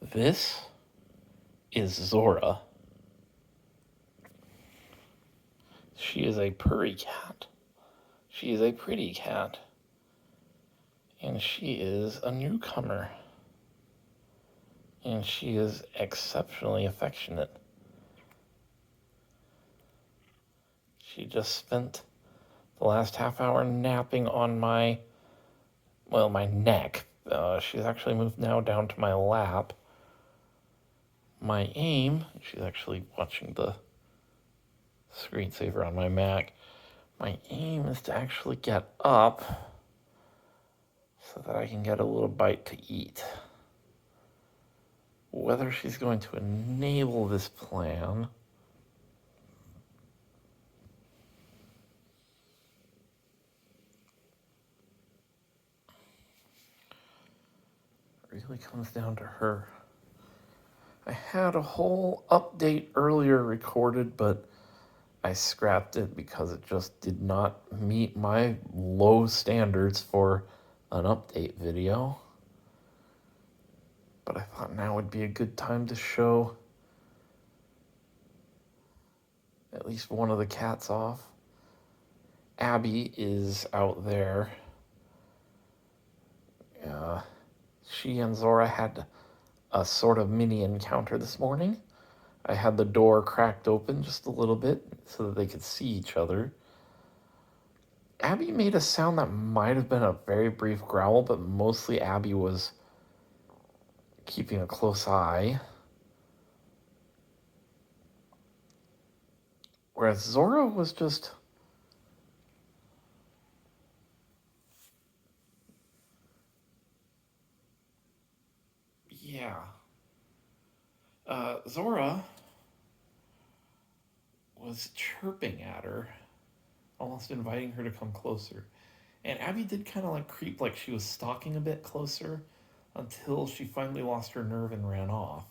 This is Zorra. She is a purry cat. She is a pretty cat. And she is a newcomer. And she is exceptionally affectionate. She just spent the last half hour napping on my neck. She's actually moved now down to my lap. My aim, she's actually watching the screensaver on my Mac. My aim is to actually get up so that I can get a little bite to eat. Whether she's going to enable this plan really comes down to her. I had a whole update earlier recorded, but I scrapped it because it just did not meet my low standards for an update video. But I thought now would be a good time to show at least one of the cats off. Abbey is out there. She and Zorra had a sort of mini encounter this morning. I had the door cracked open just a little bit so that they could see each other. Abbey made a sound that might have been a very brief growl, but mostly Abbey was keeping a close eye. Whereas Zorra was just... yeah. Zorra was chirping at her, almost inviting her to come closer. And Abbey did kind of like creep like she was stalking a bit closer until she finally lost her nerve and ran off.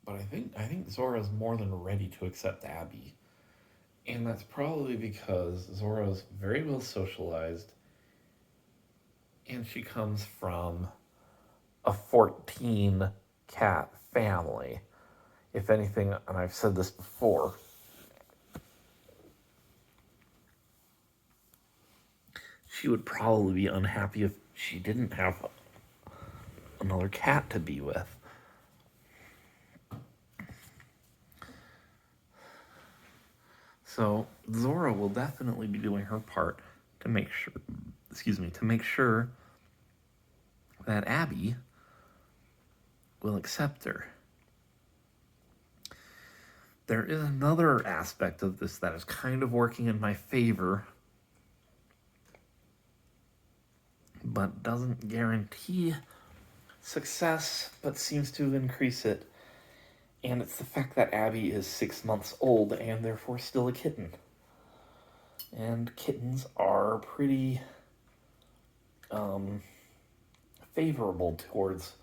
But I think Zorra is more than ready to accept Abbey. And that's probably because Zorra is very well socialized and she comes from a 14 cat family. If anything, and I've said this before, she would probably be unhappy if she didn't have another cat to be with. So Zorra will definitely be doing her part to make sure that Abbey will accept her. There is another aspect of this that is kind of working in my favor, but doesn't guarantee success, but seems to increase it. And it's the fact that Abbey is 6 months old and therefore still a kitten. And kittens are pretty favorable towards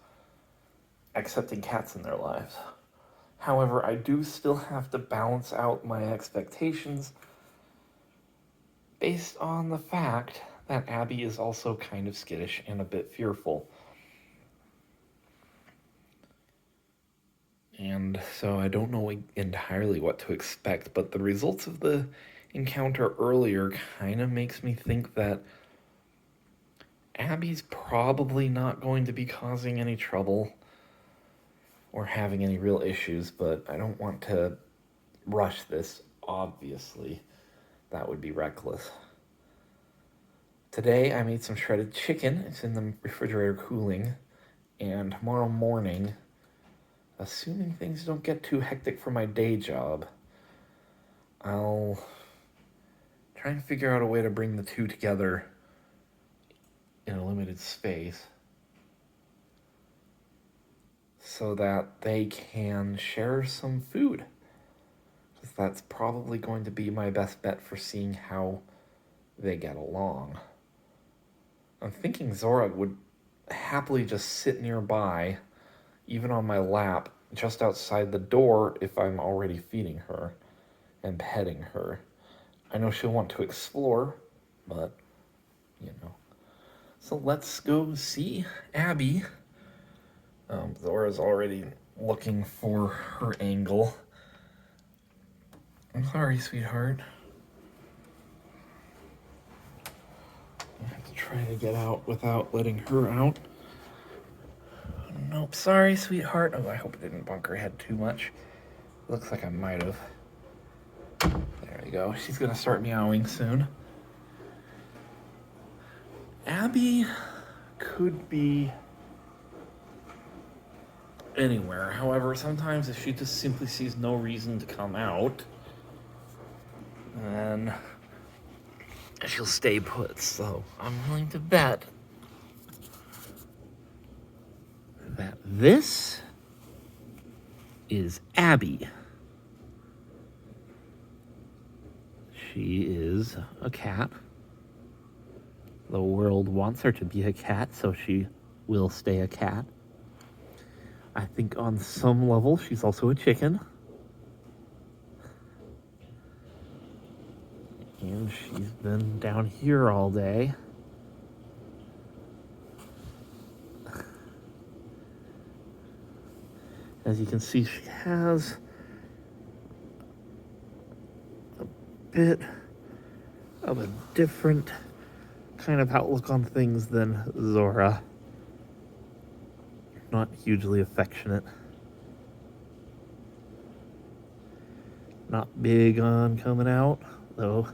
accepting cats in their lives. However, I do still have to balance out my expectations based on the fact that Abbey is also kind of skittish and a bit fearful. And so I don't know entirely what to expect, but the results of the encounter earlier kind of makes me think that Abbey's probably not going to be causing any trouble or having any real issues, but I don't want to rush this, obviously. That would be reckless. Today I made some shredded chicken. It's in the refrigerator cooling. And tomorrow morning, assuming things don't get too hectic for my day job, I'll try and figure out a way to bring the two together in a limited space so that they can share some food. Because that's probably going to be my best bet for seeing how they get along. I'm thinking Zorra would happily just sit nearby, even on my lap, just outside the door if I'm already feeding her and petting her. I know she'll want to explore, but, you know. So let's go see Abbey. Zora's already looking for her angle. I'm sorry, sweetheart. I have to try to get out without letting her out. Nope, sorry, sweetheart. Oh, I hope I didn't bump her head too much. Looks like I might have. There we go. She's gonna start meowing soon. Abbey could be anywhere. However, sometimes if she just simply sees no reason to come out, then she'll stay put. So I'm willing to bet that this is Abbey. She is a cat. The world wants her to be a cat, so she will stay a cat. I think on some level she's also a chicken. And she's been down here all day. As you can see, she has a bit of a different kind of outlook on things than Zorra. Not hugely affectionate. Not big on coming out, though.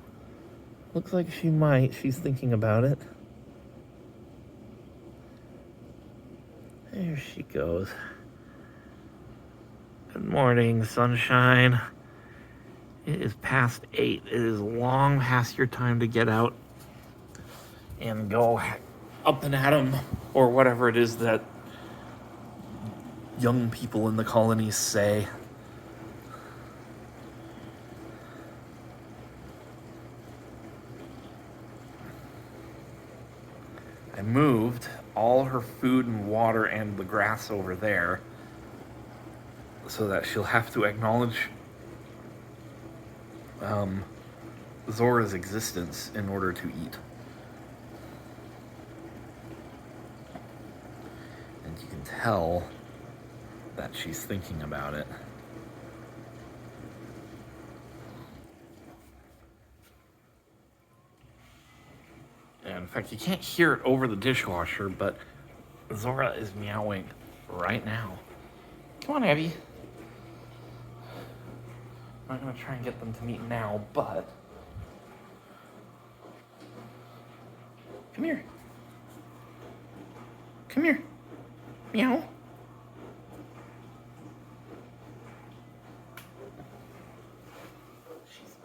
Looks like she might. She's thinking about it. There she goes. Good morning, sunshine. It is past 8. It is long past your time to get out and go up and at 'em, or whatever it is that young people in the colonies say. I moved all her food and water and the grass over there so that she'll have to acknowledge Zora's existence in order to eat. And you can tell that she's thinking about it. And in fact, you can't hear it over the dishwasher, but Zorra is meowing right now. Come on, Abby. I'm not gonna try and get them to meet now, but come here. Come here. Meow. She's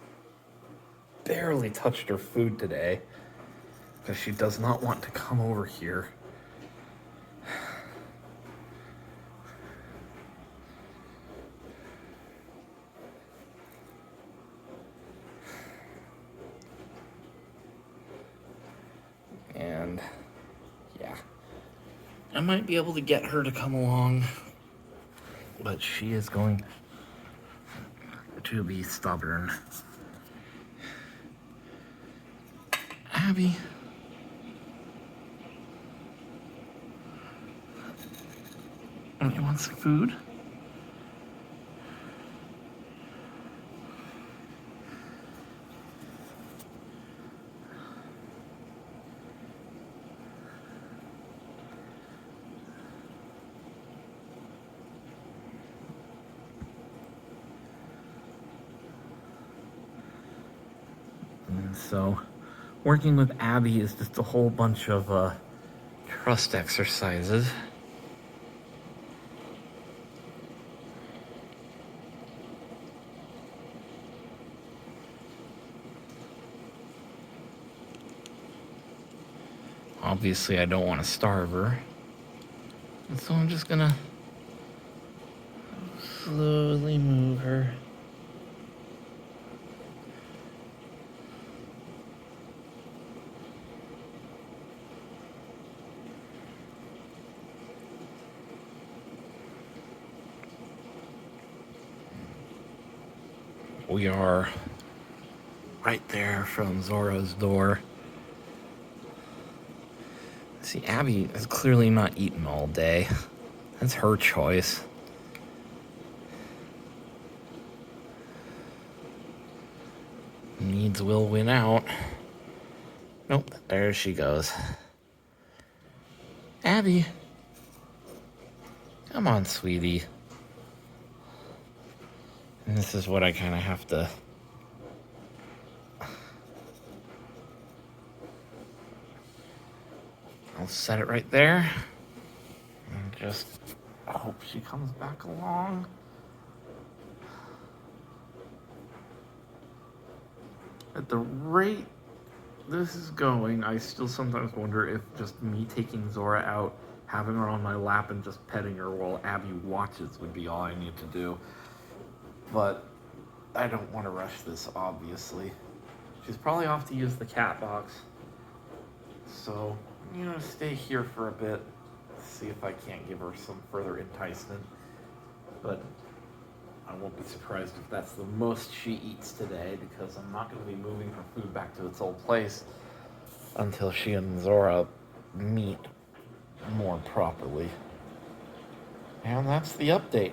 barely touched her food today because she does not want to come over here. And yeah, I might be able to get her to come along, but she is going to be stubborn. Abby. You want some food? And so, working with Abby is just a whole bunch of trust exercises. Obviously, I don't want to starve her. And so I'm just gonna slowly move her. We are right there from Zorra's door. See, Abbey has clearly not eaten all day. That's her choice. Needs will win out. Nope, there she goes. Abbey. Come on, sweetie. And this is what I kind of have to... I'll set it right there. And just hope she comes back along. At the rate this is going, I still sometimes wonder if just me taking Zorra out, having her on my lap, and just petting her while Abbey watches would be all I need to do. But I don't want to rush this, obviously. She's probably off to use the cat box. So I'm going to stay here for a bit, see if I can't give her some further enticement. But I won't be surprised if that's the most she eats today, because I'm not going to be moving her food back to its old place until she and Zorra meet more properly. And that's the update.